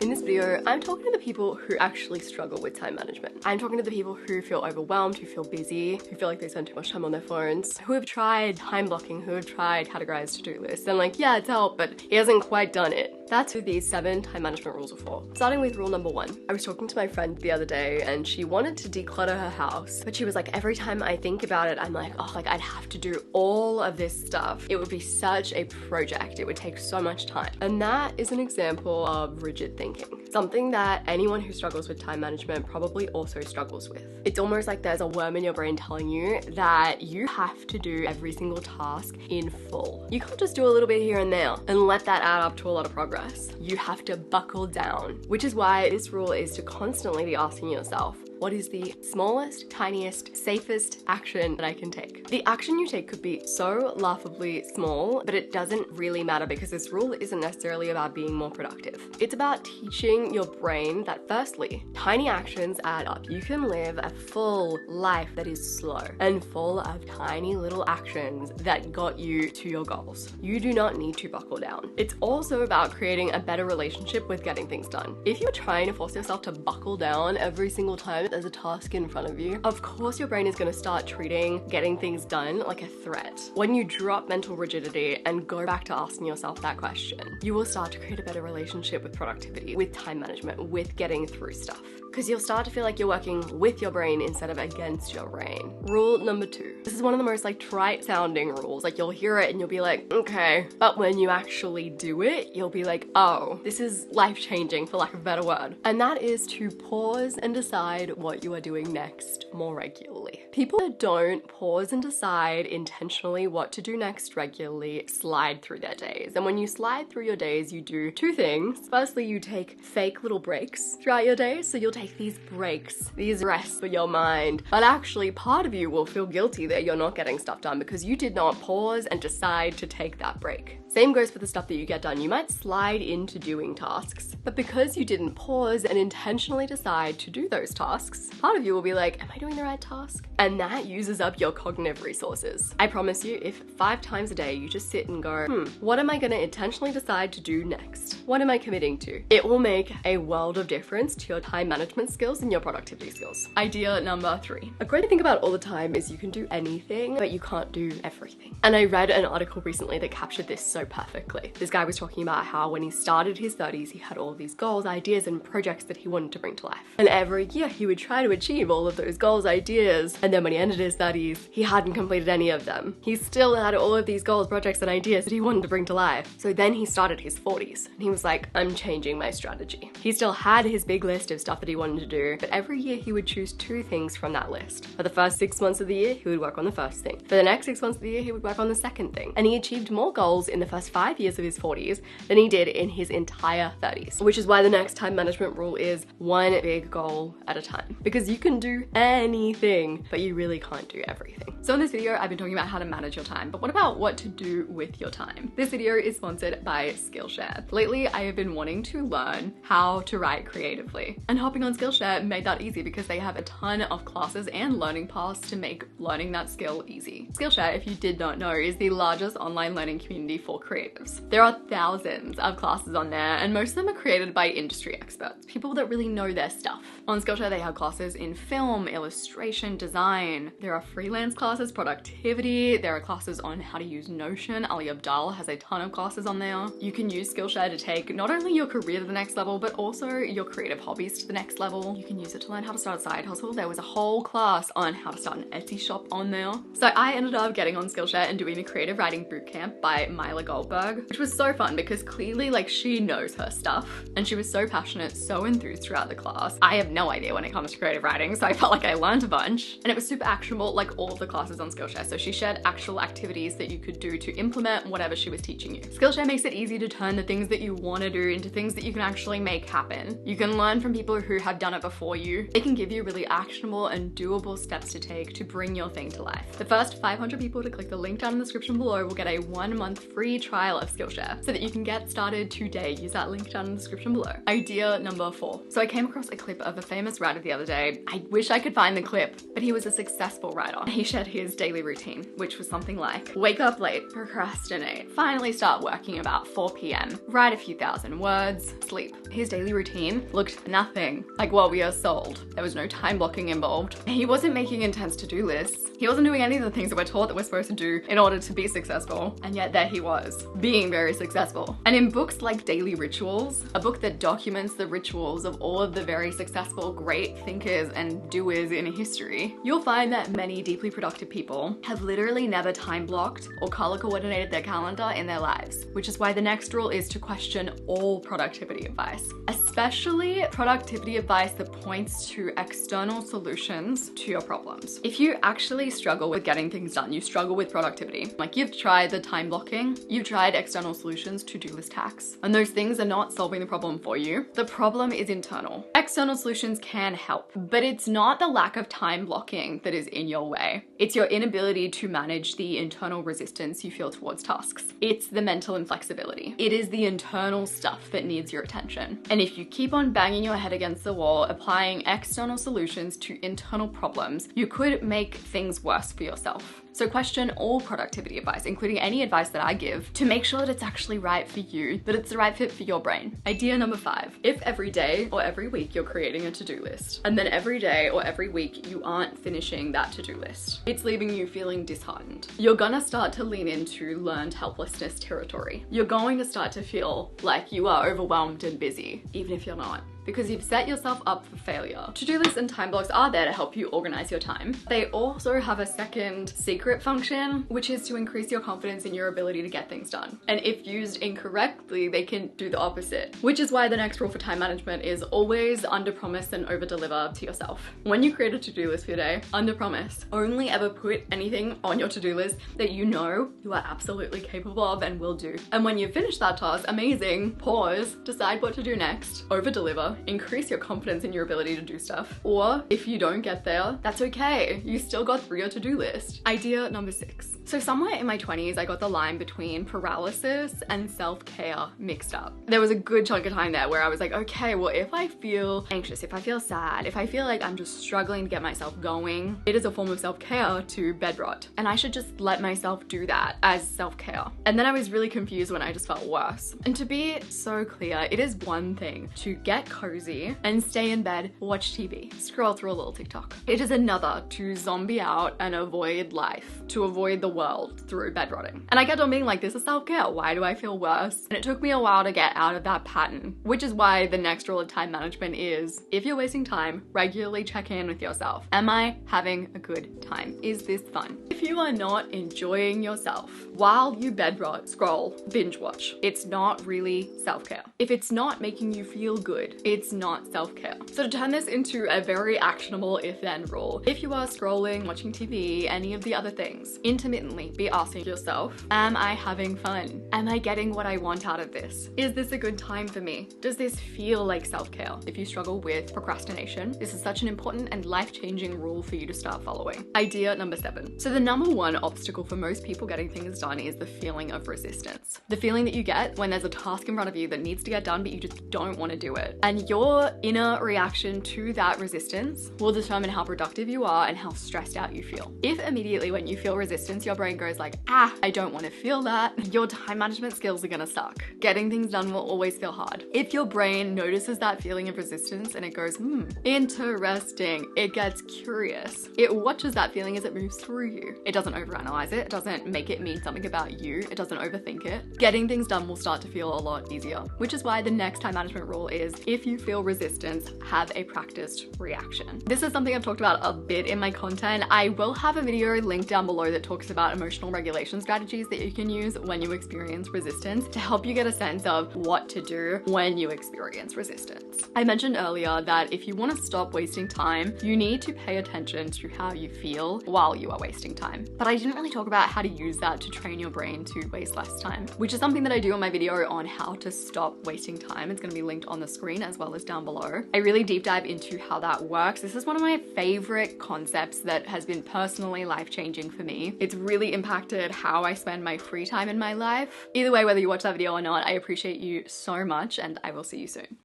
In this video, I'm talking to the people who actually struggle with time management. I'm talking to the people who feel overwhelmed, who feel busy, who feel like they spend too much time on their phones, who have tried time blocking, who have tried categorized to-do lists, and like, yeah, it's helped, but he hasn't quite done it. That's who these 7 time management rules are for. Starting with rule number 1. I was talking to my friend the other day and she wanted to declutter her house, but she was like, every time I think about it, I'm like, oh, like I'd have to do all of this stuff. It would be such a project. It would take so much time. And that is an example of rigid thinking. Something that anyone who struggles with time management probably also struggles with. It's almost like there's a worm in your brain telling you that you have to do every single task in full. You can't just do a little bit here and there and let that add up to a lot of progress. You have to buckle down, which is why this rule is to constantly be asking yourself, what is the smallest, tiniest, safest action that I can take? The action you take could be so laughably small, but it doesn't really matter because this rule isn't necessarily about being more productive. It's about teaching your brain that firstly, tiny actions add up. You can live a full life that is slow and full of tiny little actions that got you to your goals. You do not need to buckle down. It's also about creating a better relationship with getting things done. If you're trying to force yourself to buckle down every single time there's a task in front of you, of course your brain is going to start treating getting things done like a threat. When you drop mental rigidity and go back to asking yourself that question, you will start to create a better relationship with productivity, with time management, with getting through stuff. Because you'll start to feel like you're working with your brain instead of against your brain. Rule number 2. This is one of the most like trite sounding rules. Like you'll hear it and you'll be like, okay. But when you actually do it, you'll be like, oh, this is life-changing for lack of a better word. And that is to pause and decide what you are doing next more regularly. People that don't pause and decide intentionally what to do next regularly slide through their days. And when you slide through your days, you do 2 things. Firstly, you take fake little breaks throughout your days. So you'll take these breaks, these rests for your mind. But actually, part of you will feel guilty that you're not getting stuff done because you did not pause and decide to take that break. Same goes for the stuff that you get done. You might slide into doing tasks, but because you didn't pause and intentionally decide to do those tasks, part of you will be like, am I doing the right task? And that uses up your cognitive resources. I promise you, if 5 times a day you just sit and go, what am I gonna intentionally decide to do next? What am I committing to? It will make a world of difference to your time management skills and your productivity skills. Idea number 3. A great thing about all the time is you can do anything, but you can't do everything. And I read an article recently that captured this so perfectly. This guy was talking about how when he started his 30s, he had all of these goals, ideas, and projects that he wanted to bring to life. And every year he would try to achieve all of those goals, ideas, and then when he ended his 30s, he hadn't completed any of them. He still had all of these goals, projects, and ideas that he wanted to bring to life. So then he started his 40s, and he was like, I'm changing my strategy. He still had his big list of stuff that he wanted to do, but every year he would choose 2 things from that list. For the first 6 months of the year, he would work on the first thing. For the next 6 months of the year, he would work on the second thing. And he achieved more goals in the first 5 years of his 40s than he did in his entire 30s. Which is why the next time management rule is 1 big goal at a time. Because you can do anything, but you really can't do everything. So in this video, I've been talking about how to manage your time, but what about what to do with your time? This video is sponsored by Skillshare. Lately, I have been wanting to learn how to write creatively. And hopping on Skillshare made that easy because they have a ton of classes and learning paths to make learning that skill easy. Skillshare, if you did not know, is the largest online learning community for creatives. There are thousands of classes on there, and most of them are created by industry experts, people that really know their stuff. On Skillshare, they have classes in film, illustration, design. There are freelance classes, productivity. There are classes on how to use Notion. Ali Abdaal has a ton of classes on there. You can use Skillshare to take not only your career to the next level, but also your creative hobbies to the next level. You can use it to learn how to start a side hustle. There was a whole class on how to start an Etsy shop on there. So I ended up getting on Skillshare and doing a creative writing bootcamp by Myla Goldberg, which was so fun because clearly like she knows her stuff and she was so passionate, so enthused throughout the class. I have no idea when it comes to creative writing, so I felt like I learned a bunch, and it was super actionable like all of the classes on Skillshare. So she shared actual activities that you could do to implement whatever she was teaching you. Skillshare makes it easy to turn the things that you want to do into things that you can actually make happen. You can learn from people who have done it before you. They can give you really actionable and doable steps to take to bring your thing to life. The first 500 people to click the link down in the description below will get a 1-month free trial of Skillshare so that you can get started today. Use that link down in the description below. Idea number 4. So I came across a clip of a famous writer the other day. I wish I could find the clip, but he was a successful writer. He shared his daily routine, which was something like wake up late, procrastinate, finally start working about 4 p.m., write a few few thousand words, sleep. His daily routine looked nothing like what we are sold. There was no time blocking involved. He wasn't making intense to-do lists. He wasn't doing any of the things that we're taught that we're supposed to do in order to be successful. And yet there he was, being very successful. And in books like Daily Rituals, a book that documents the rituals of all of the very successful, great thinkers and doers in history, you'll find that many deeply productive people have literally never time blocked or color coordinated their calendar in their lives, which is why the next rule is to question all productivity advice, especially productivity advice that points to external solutions to your problems. If you actually struggle with getting things done, you struggle with productivity, like you've tried the time blocking, you've tried external solutions, to-do list hacks, and those things are not solving the problem for you, the problem is internal. External solutions can help, but it's not the lack of time blocking that is in your way. It's your inability to manage the internal resistance you feel towards tasks. It's the mental inflexibility. It is the internal stuff that needs your attention. And if you keep on banging your head against the wall, applying external solutions to internal problems, you could make things worse for yourself. So question all productivity advice, including any advice that I give, to make sure that it's actually right for you, that it's the right fit for your brain. Idea number 5. If every day or every week you're creating a to-do list, and then every day or every week you aren't finishing that to-do list, it's leaving you feeling disheartened. You're gonna start to lean into learned helplessness territory. You're going to start to feel like you are overwhelmed and busy, even if you're not, because you've set yourself up for failure. To-do lists and time blocks are there to help you organize your time. They also have a second secret function, which is to increase your confidence in your ability to get things done. And if used incorrectly, they can do the opposite, which is why the next rule for time management is always under-promise and over-deliver to yourself. When you create a to-do list for your day, under-promise. Only ever put anything on your to-do list that you know you are absolutely capable of and will do. And when you finish that task, amazing, pause, decide what to do next, over-deliver, increase your confidence in your ability to do stuff. Or if you don't get there, that's okay. You still got through your to-do list. Idea number 6. So somewhere in my 20s, I got the line between paralysis and self-care mixed up. There was a good chunk of time there where I was like, okay, well, if I feel anxious, if I feel sad, if I feel like I'm just struggling to get myself going, it is a form of self-care to bed rot. And I should just let myself do that as self-care. And then I was really confused when I just felt worse. And to be so clear, it is one thing to get cozy and stay in bed, watch TV, scroll through a little TikTok. It is another to zombie out and avoid life, to avoid the world through bed rotting. And I kept on being like, this is self-care. Why do I feel worse? And it took me a while to get out of that pattern, which is why the next rule of time management is, if you're wasting time, regularly check in with yourself. Am I having a good time? Is this fun? If you are not enjoying yourself while you bed rot, scroll, binge watch, it's not really self-care. If it's not making you feel good, it's not self-care. So to turn this into a very actionable if-then rule, if you are scrolling, watching TV, any of the other things, intermittently be asking yourself, am I having fun? Am I getting what I want out of this? Is this a good time for me? Does this feel like self-care? If you struggle with procrastination, this is such an important and life-changing rule for you to start following. Idea number 7. So the number one obstacle for most people getting things done is the feeling of resistance. The feeling that you get when there's a task in front of you that needs to get done, but you just don't want to do it. And your inner reaction to that resistance will determine how productive you are and how stressed out you feel. If immediately when you feel resistance, your brain goes like, I don't want to feel that, your time management skills are gonna suck. Getting things done will always feel hard. If your brain notices that feeling of resistance and it goes, interesting, it gets curious, it watches that feeling as it moves through you. It doesn't overanalyze it doesn't make it mean something about you, it doesn't overthink it. Getting things done will start to feel a lot easier, which is why the next time management rule is, if you feel resistance, have a practiced reaction. This is something I've talked about a bit in my content. I will have a video linked down below that talks about emotional regulation strategies that you can use when you experience resistance to help you get a sense of what to do when you experience resistance. I mentioned earlier that if you want to stop wasting time, you need to pay attention to how you feel while you are wasting time. But I didn't really talk about how to use that to train your brain to waste less time, which is something that I do in my video on how to stop wasting time. It's going to be linked on the screen as well as down below. I really deep dive into how that works. This is one of my favorite concepts that has been personally life-changing for me. It's really impacted how I spend my free time in my life. Either way, whether you watch that video or not, I appreciate you so much, and I will see you soon.